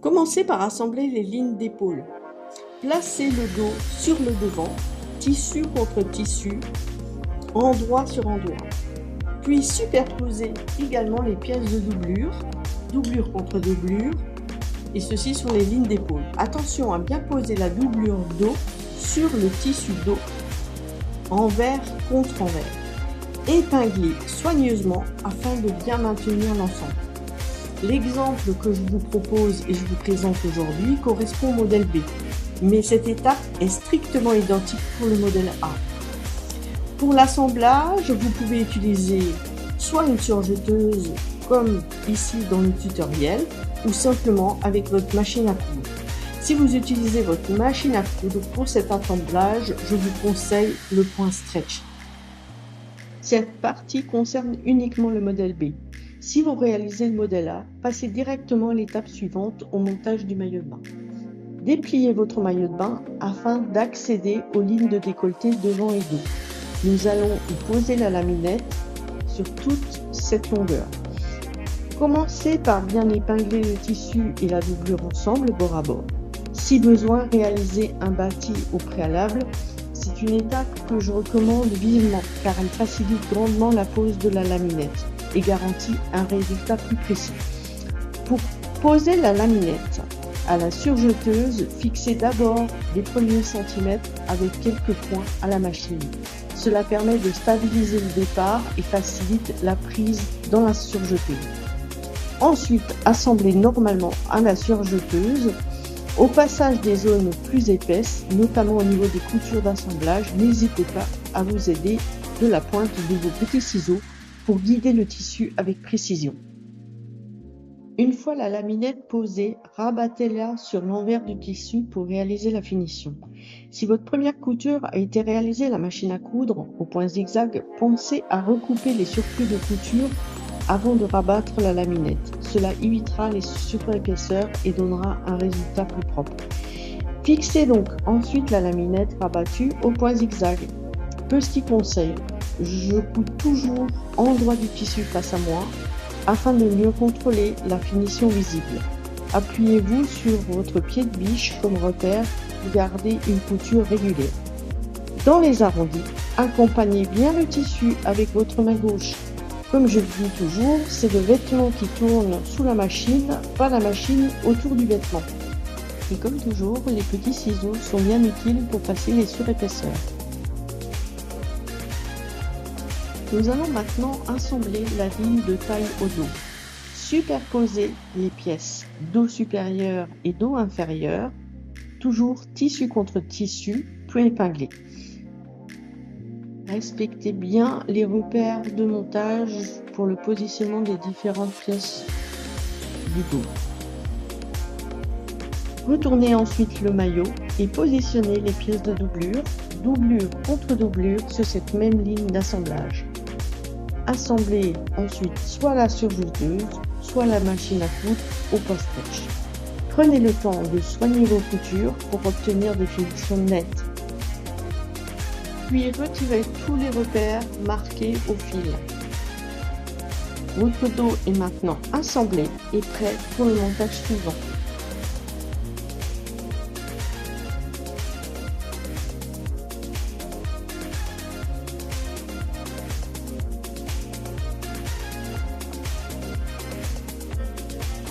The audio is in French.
Commencez par assembler les lignes d'épaule. Placez le dos sur le devant, tissu contre tissu, endroit sur endroit. Puis superposez également les pièces de doublure, doublure contre doublure, et ceci sur les lignes d'épaule. Attention à bien poser la doublure dos sur le tissu dos, envers contre envers. Épinglez soigneusement afin de bien maintenir l'ensemble. L'exemple que je vous propose et je vous présente aujourd'hui correspond au modèle B, mais cette étape est strictement identique pour le modèle A. Pour l'assemblage, vous pouvez utiliser soit une surjeteuse comme ici dans le tutoriel, ou simplement avec votre machine à coudre. Si vous utilisez votre machine à coudre pour cet assemblage, je vous conseille le point stretch. Cette partie concerne uniquement le modèle B. Si vous réalisez le modèle A, passez directement à l'étape suivante au montage du maillot de bain. Dépliez votre maillot de bain afin d'accéder aux lignes de décolleté devant et dos. Nous allons y poser la laminette sur toute cette longueur. Commencez par bien épingler le tissu et la doublure ensemble bord à bord. Si besoin, réalisez un bâti au préalable. C'est une étape que je recommande vivement car elle facilite grandement la pose de la laminette et garantit un résultat plus précis. Pour poser la laminette à la surjeteuse, fixez d'abord les premiers centimètres avec quelques points à la machine. Cela permet de stabiliser le départ et facilite la prise dans la surjeteuse. Ensuite, assemblez normalement à la surjeteuse. Au passage des zones plus épaisses, notamment au niveau des coutures d'assemblage, n'hésitez pas à vous aider de la pointe de vos petits ciseaux pour guider le tissu avec précision. Une fois la laminette posée, rabattez-la sur l'envers du tissu pour réaliser la finition. Si votre première couture a été réalisée à la machine à coudre au point zigzag, pensez à recouper les surplus de couture avant de rabattre la laminette. Cela évitera les surépaisseurs et donnera un résultat plus propre. Fixez donc ensuite la laminette rabattue au point zigzag. Petit conseil, je couds toujours endroit du tissu face à moi afin de mieux contrôler la finition visible. Appuyez-vous sur votre pied de biche comme repère pour garder une couture régulière. Dans les arrondis, accompagnez bien le tissu avec votre main gauche. Comme je le dis toujours, c'est le vêtement qui tourne sous la machine, pas la machine autour du vêtement. Et comme toujours, les petits ciseaux sont bien utiles pour passer les surépaisseurs. Nous allons maintenant assembler la ligne de taille au dos. Superposez les pièces dos supérieur et dos inférieur, toujours tissu contre tissu, puis épinglé. Respectez bien les repères de montage pour le positionnement des différentes pièces du dos. Retournez ensuite le maillot et positionnez les pièces de doublure, doublure contre doublure sur cette même ligne d'assemblage. Assemblez ensuite soit la surjeteuse, soit la machine à coudre au point stretch. Prenez le temps de soigner vos coutures pour obtenir des finitions nettes. Puis retirez tous les repères marqués au fil. Votre dos est maintenant assemblé et prêt pour le montage suivant.